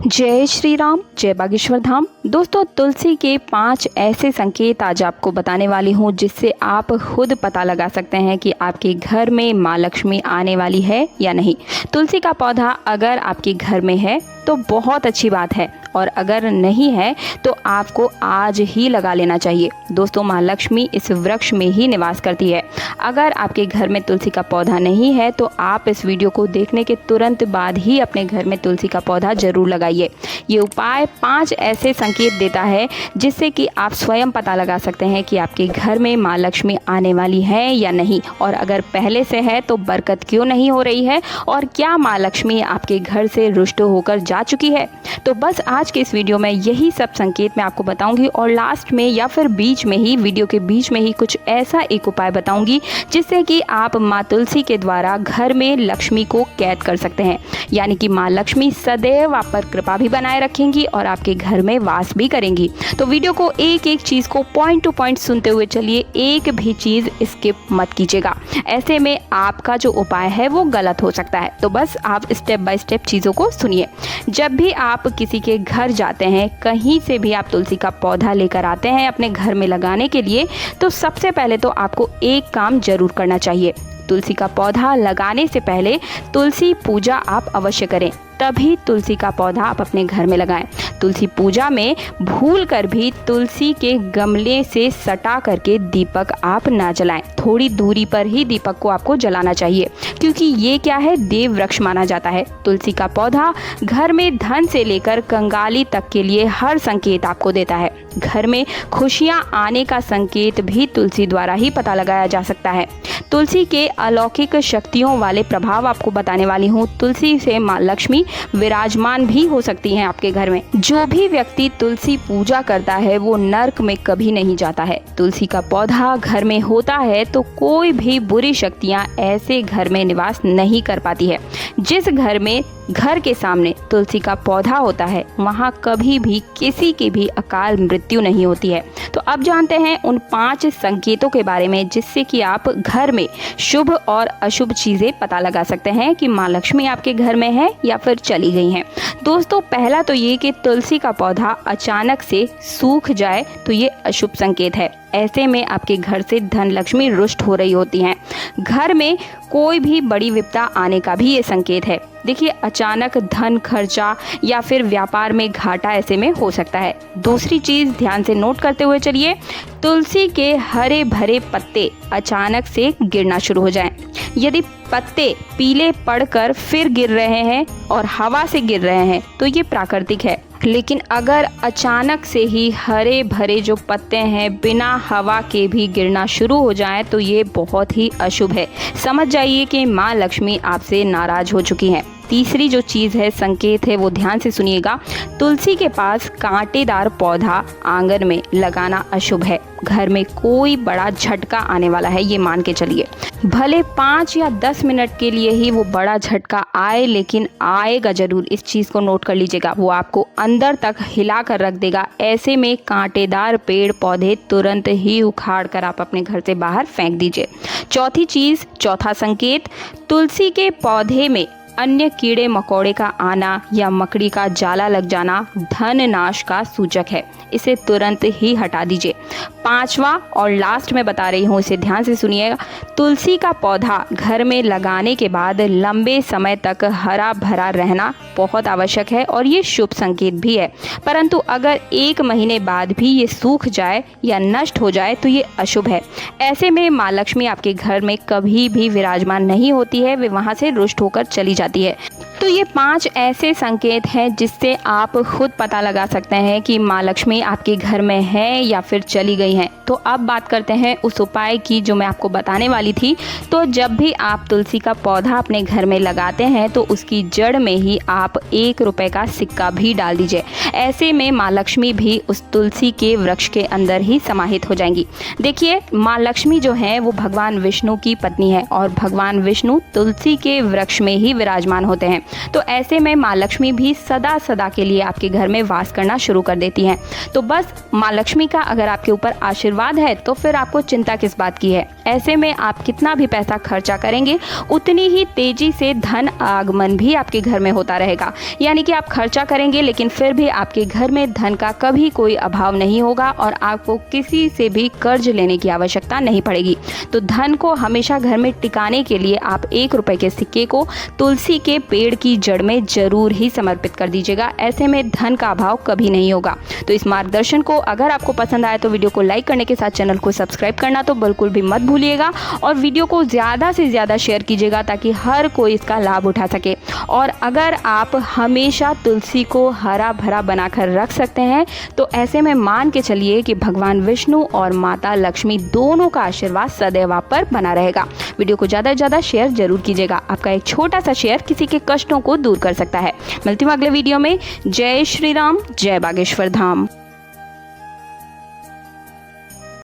जय श्री राम, जय बागेश्वर धाम। दोस्तों, तुलसी के 5 ऐसे संकेत आज आपको बताने वाली हूँ जिससे आप खुद पता लगा सकते हैं कि आपके घर में माँ लक्ष्मी आने वाली है या नहीं। तुलसी का पौधा अगर आपके घर में है तो बहुत अच्छी बात है, और अगर नहीं है तो आपको आज ही लगा लेना चाहिए। दोस्तों, माँ लक्ष्मी इस वृक्ष में ही निवास करती है। अगर आपके घर में तुलसी का पौधा नहीं है तो आप इस वीडियो को देखने के तुरंत बाद ही अपने घर में तुलसी का पौधा जरूर लगाइए। ये उपाय 5 ऐसे संकेत देता है जिससे कि आप स्वयं पता लगा सकते हैं कि आपके घर में माँ लक्ष्मी आने वाली है या नहीं, और अगर पहले से है तो बरकत क्यों नहीं हो रही है, और क्या माँ लक्ष्मी आपके घर से रुष्ट होकर जा चुकी है। तो बस आज के इस वीडियो में यही सब संकेत मैं आपको बताऊंगी, और लास्ट में या फिर बीच में ही, वीडियो के बीच में ही कुछ ऐसा एक उपाय बताऊंगी जिससे कि आप माँ तुलसी के द्वारा घर में लक्ष्मी को कैद कर सकते हैं। यानी कि माँ लक्ष्मी सदैव आप पर कृपा भी बनाए रखेंगी और आपके घर में वास भी करेंगी। तो वीडियो को एक एक चीज़ को पॉइंट टू पॉइंट सुनते हुए चलिए, एक भी चीज़ स्किप मत कीजिएगा। ऐसे में आपका जो उपाय है वो गलत हो सकता है। तो बस आप स्टेप बाय स्टेप चीज़ों को सुनिए। जब भी आप किसी के घर जाते हैं, कहीं से भी आप तुलसी का पौधा लेकर आते हैं अपने घर में लगाने के लिए, तो सबसे पहले तो आपको एक काम जरूर करना चाहिए। तुलसी का पौधा लगाने से पहले तुलसी पूजा आप अवश्य करें, तभी तुलसी का पौधा आप अपने घर में लगाएं। तुलसी पूजा में भूल कर भी तुलसी के गमले से सटा करके दीपक आप ना जलाएं। थोड़ी दूरी पर ही दीपक को आपको जलाना चाहिए, क्योंकि ये क्या है, देव वृक्ष माना जाता है। तुलसी का पौधा घर में धन से लेकर कंगाली तक के लिए हर संकेत आपको देता है। घर में खुशियां आने का संकेत भी तुलसी द्वारा ही पता लगाया जा सकता है। तुलसी के अलौकिक शक्तियों वाले प्रभाव आपको बताने वाली हूँ। तुलसी से माँ लक्ष्मी विराजमान भी हो सकती हैं आपके घर में। जो भी व्यक्ति तुलसी पूजा करता है वो नर्क में कभी नहीं जाता है। तुलसी का पौधा घर में होता है तो कोई भी बुरी शक्तियाँ ऐसे घर में निवास नहीं कर पाती है। जिस घर में घर के सामने तुलसी का पौधा होता है वहाँ कभी भी किसी की भी अकाल मृत्यु नहीं होती है। तो अब जानते हैं उन 5 संकेतों के बारे में जिससे कि आप घर में शुभ और अशुभ चीज़ें पता लगा सकते हैं कि माँ लक्ष्मी आपके घर में है या फिर चली गई हैं। दोस्तों, पहला तो ये कि तुलसी का पौधा अचानक से सूख जाए तो ये अशुभ संकेत है। ऐसे में आपके घर से धन लक्ष्मी रुष्ट हो रही होती हैं। घर में कोई भी बड़ी विपदा आने का भी ये संकेत है। देखिए, अचानक धन खर्चा या फिर व्यापार में घाटा ऐसे में हो सकता है। दूसरी चीज़ ध्यान से नोट करते हुए चलिए, तुलसी के हरे भरे पत्ते अचानक से गिरना शुरू हो जाएं। यदि पत्ते पीले पड़कर फिर गिर रहे हैं और हवा से गिर रहे हैं तो ये प्राकृतिक है। लेकिन अगर अचानक से ही हरे भरे जो पत्ते हैं बिना हवा के भी गिरना शुरू हो जाएं तो ये बहुत ही अशुभ है। समझ जाइए कि माँ लक्ष्मी आपसे नाराज हो चुकी हैं। तीसरी जो चीज़ है, संकेत है, वो ध्यान से सुनिएगा। तुलसी के पास कांटेदार पौधा आंगन में लगाना अशुभ है। घर में कोई बड़ा झटका आने वाला है, ये मान के चलिए। भले 5 या 10 मिनट के लिए ही वो बड़ा झटका आए, लेकिन आएगा जरूर। इस चीज़ को नोट कर लीजिएगा। वो आपको अंदर तक हिला कर रख देगा। ऐसे में कांटेदार पेड़ पौधे तुरंत ही उखाड़ कर आप अपने घर से बाहर फेंक दीजिए। चौथी चीज़, चौथा संकेत, तुलसी के पौधे में अन्य कीड़े मकोड़े का आना या मकड़ी का जाला लग जाना धन नाश का सूचक है। इसे तुरंत ही हटा दीजिए। 5वां और लास्ट में बता रही हूँ, इसे ध्यान से सुनिएगा। तुलसी का पौधा घर में लगाने के बाद लंबे समय तक हरा भरा रहना बहुत आवश्यक है और ये शुभ संकेत भी है। परंतु अगर 1 महीने बाद भी ये सूख जाए या नष्ट हो जाए तो ये अशुभ है। ऐसे में माँ लक्ष्मी आपके घर में कभी भी विराजमान नहीं होती है, वे वहाँ से रुष्ट होकर चली जाती है। तो ये 5 ऐसे संकेत हैं जिससे आप खुद पता लगा सकते हैं कि माँ लक्ष्मी आपके घर में है या फिर चली गई हैं। तो अब बात करते हैं उस उपाय की जो मैं आपको बताने वाली थी। तो जब भी आप तुलसी का पौधा अपने घर में लगाते हैं तो उसकी जड़ में ही आप 1 रुपए का सिक्का भी डाल दीजिए। ऐसे में माँ लक्ष्मी भी उस तुलसी के वृक्ष के अंदर ही समाहित हो जाएंगी। देखिए, माँ लक्ष्मी जो है वो भगवान विष्णु की पत्नी है और भगवान विष्णु तुलसी के वृक्ष में ही विराजमान होते हैं। तो ऐसे में माँ लक्ष्मी भी सदा सदा के लिए आपके घर में वास करना शुरू कर देती हैं। तो बस माँ लक्ष्मी का अगर आपके ऊपर आशीर्वाद है तो फिर आपको चिंता किस बात की है। ऐसे में आप कितना भी पैसा खर्चा करेंगे उतनी ही तेजी से धन आगमन भी आपके घर में होता रहेगा। यानी कि आप खर्चा करेंगे लेकिन फिर भी आपके घर में धन का कभी कोई अभाव नहीं होगा और आपको किसी से भी कर्ज लेने की आवश्यकता नहीं पड़ेगी। तो धन को हमेशा घर में टिकाने के लिए आप 1 रुपए के सिक्के को तुलसी के पेड़ की जड़ में जरूर ही समर्पित कर दीजिएगा। ऐसे में धन का अभाव कभी नहीं होगा। तो इस मार्गदर्शन को अगर आपको पसंद आए तो वीडियो को लाइक करने के साथ चैनल को सब्सक्राइब करना तो बिल्कुल भी मत भूलिएगा और वीडियो को ज़्यादा से ज़्यादा शेयर कीजिएगा ताकि हर कोई इसका लाभ उठा सके। और अगर आप हमेशा तुलसी को हरा भरा बनाकर रख सकते हैं तो ऐसे में मान के चलिए कि भगवान विष्णु और माता लक्ष्मी दोनों का आशीर्वाद सदैव आप पर बना रहेगा। वीडियो को ज़्यादा से ज़्यादा शेयर जरूर कीजिएगा। आपका एक छोटा सा शेयर किसी के कष्टों को दूर कर सकता है। मिलती हूँ अगले वीडियो में। जय श्री राम, जय बागेश्वर धाम।